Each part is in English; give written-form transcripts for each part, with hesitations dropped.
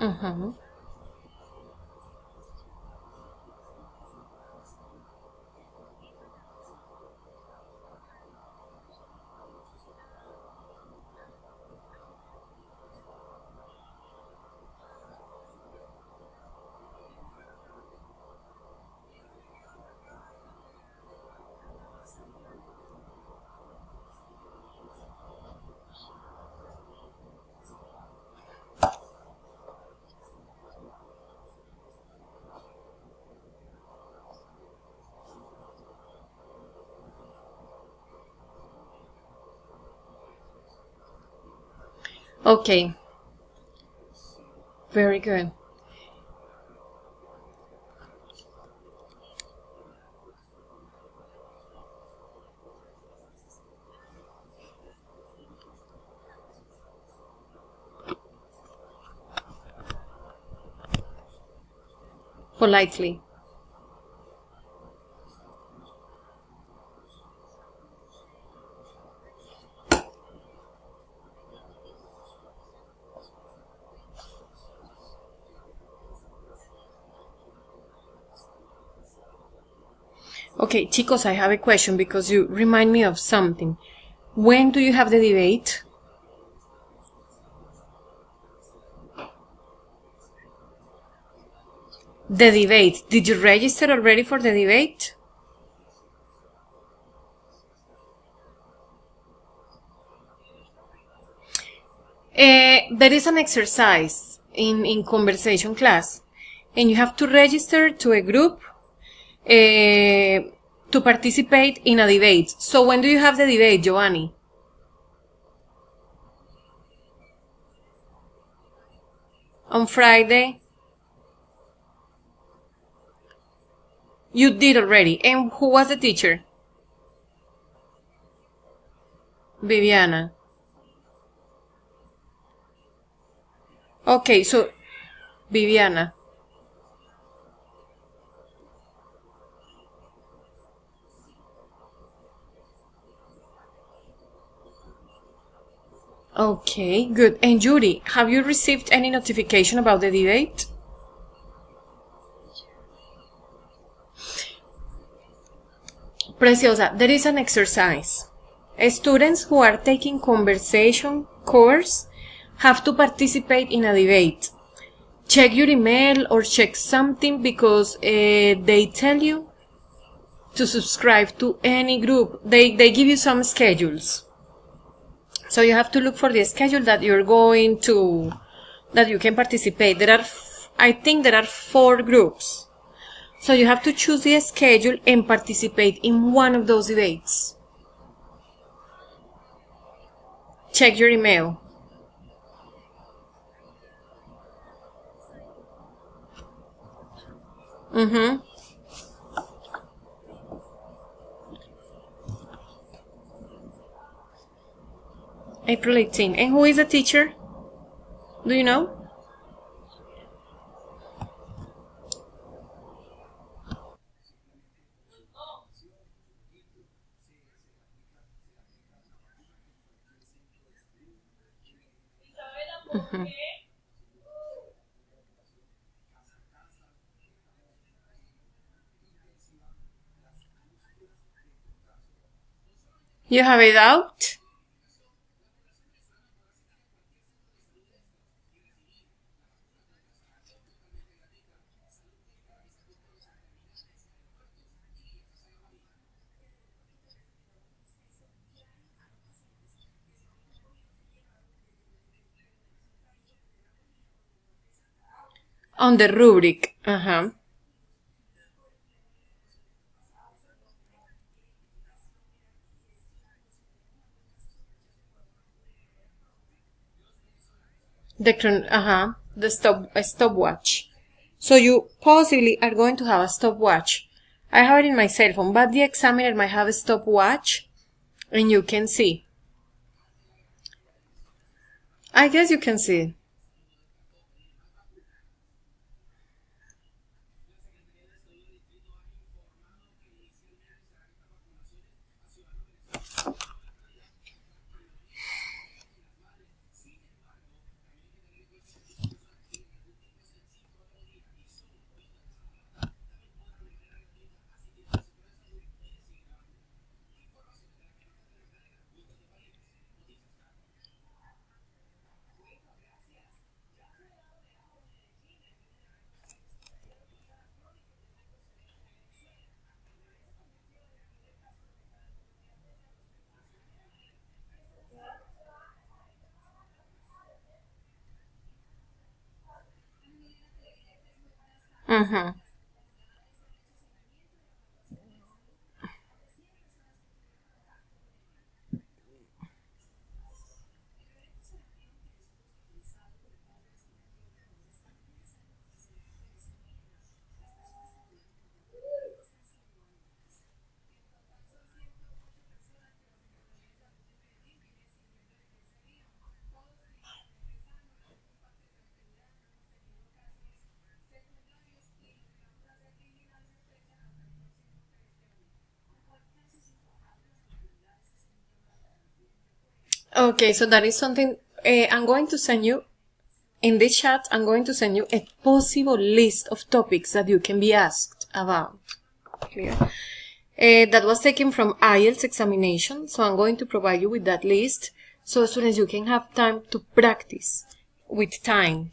Mm-hmm. Okay, very good. Politely. Okay, chicos, I have a question because you remind me of something. When do you have the debate? The debate. Did you register already for the debate? There is an exercise in conversation class, and you have to register to a group to participate in a debate. So when do you have the debate, Giovanni? On Friday? You did already. And who was the teacher? Viviana. Okay, so Viviana. Okay, good. And Judy, have you received any notification about the debate? Preciosa, there is an exercise. Students who are taking conversation course have to participate in a debate. Check your email or check something because they tell you to subscribe to any group. They give you some schedules. So you have to look for the schedule that you're going to, that you can participate. I think there are 4 groups. So you have to choose the schedule and participate in one of those debates. Check your email. Mm-hmm. April 18. And who is the teacher? Do you know? Mm-hmm. You have it out? On the rubric. Uh-huh. The stopwatch. So you possibly are going to have a stopwatch. I have it in my cell phone, but the examiner might have a stopwatch, and you can see. I guess you can see. Mm-hmm. Okay, so that is something I'm going to send you in this chat. I'm going to send you a possible list of topics that you can be asked about. Clear? That was taken from IELTS examination, so I'm going to provide you with that list so as soon as you can have time to practice with time.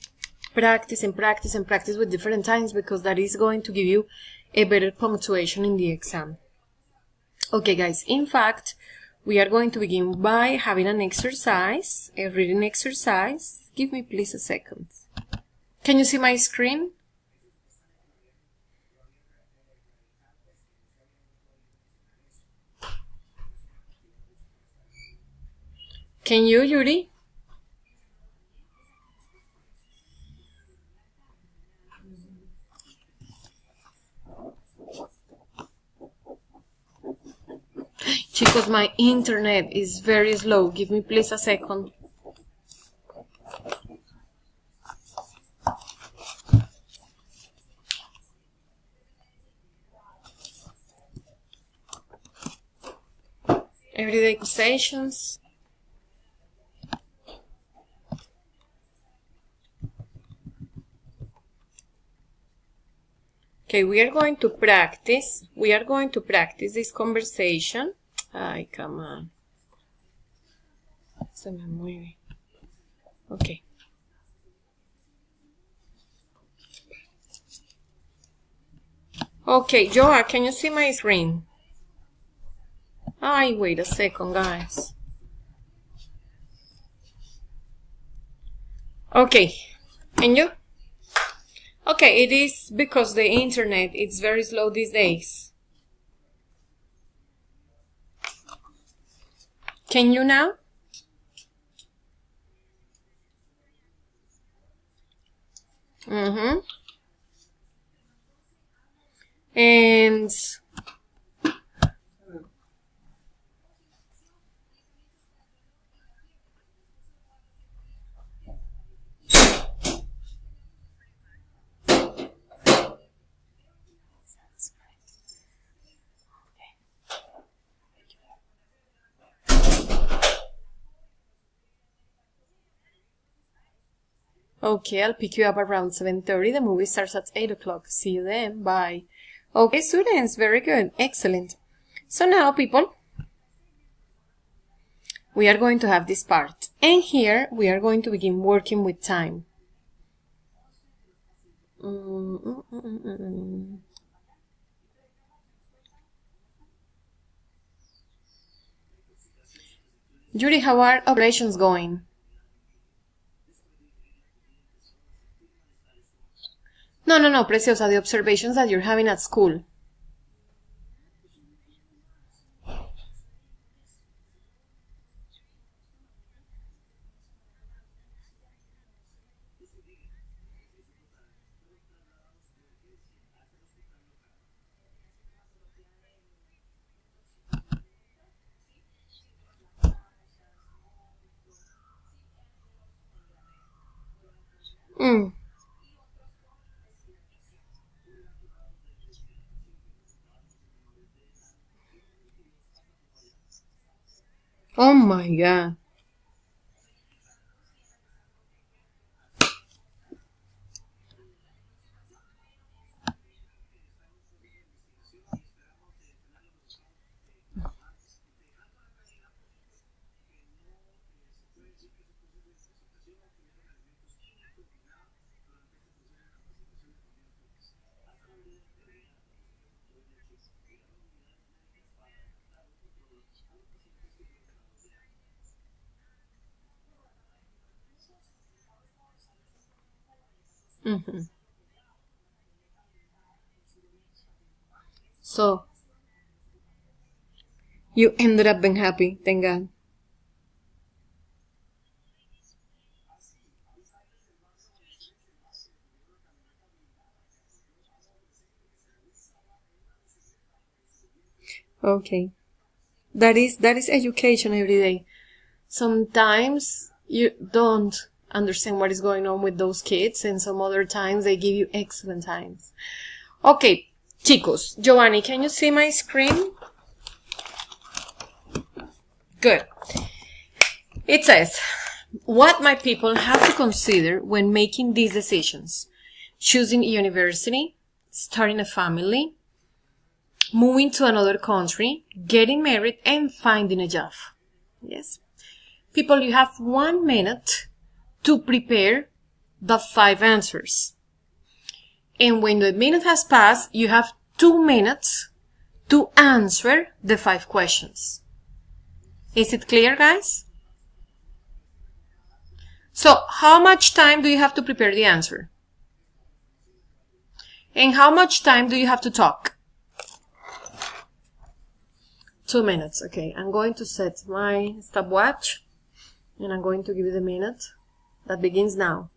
Practice and practice and practice with different times, because that is going to give you a better punctuation in the exam. Okay, guys, in fact, we are going to begin by having an exercise, a reading exercise. Give me please a second. Can you see my screen? Can you, Yuri? Chicos, my internet is very slow. Give me please a second. Everyday accusations. Okay, we are going to practice. We are going to practice this conversation. Ay, come on. Se me mueve. Okay. Okay, Joa, can you see my screen? Ay, wait a second, guys. Okay, and you? Okay, it is because the internet is very slow these days. Can you now? Mm-hmm. And okay, I'll pick you up around 7:30. The movie starts at 8 o'clock. See you then. Bye. Okay, students, very good. Excellent. So now, people, we are going to have this part. And here, we are going to begin working with time. Yuri, how are operations going? No, Preciosa, the observations that you're having at school. Mm. Oh my God. Mm-hmm. So, you ended up being happy, thank God. Okay. That is education every day. Sometimes you don't understand what is going on with those kids, and some other times they give you excellent times. Okay, chicos. Giovanni, can you see my screen? Good. It says, what might people have to consider when making these decisions? Choosing a university, starting a family, moving to another country, getting married, and finding a job. Yes. People, you have 1 minute to prepare the 5 answers. And when the minute has passed, you have 2 minutes to answer the 5 questions. Is it clear, guys? So, how much time do you have to prepare the answer? And how much time do you have to talk? 2 minutes. Okay, I'm going to set my stopwatch and I'm going to give you the minute that begins now.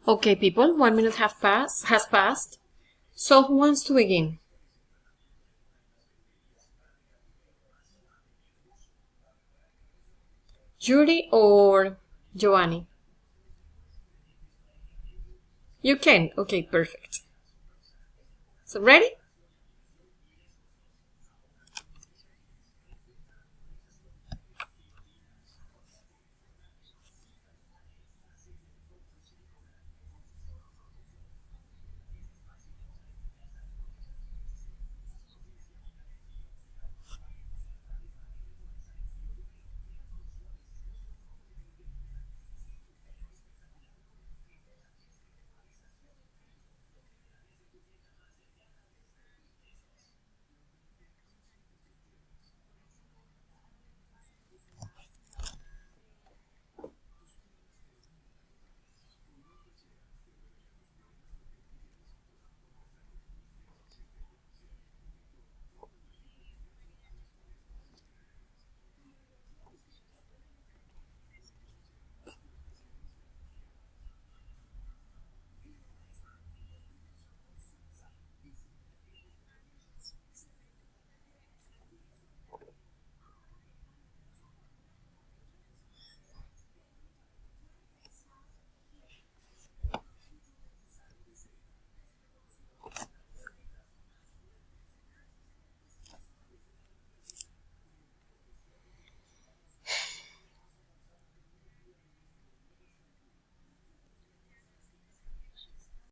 Okay, people, 1 minute has passed. So who wants to begin? Judy or Giovanni? You can. Okay, perfect. So ready?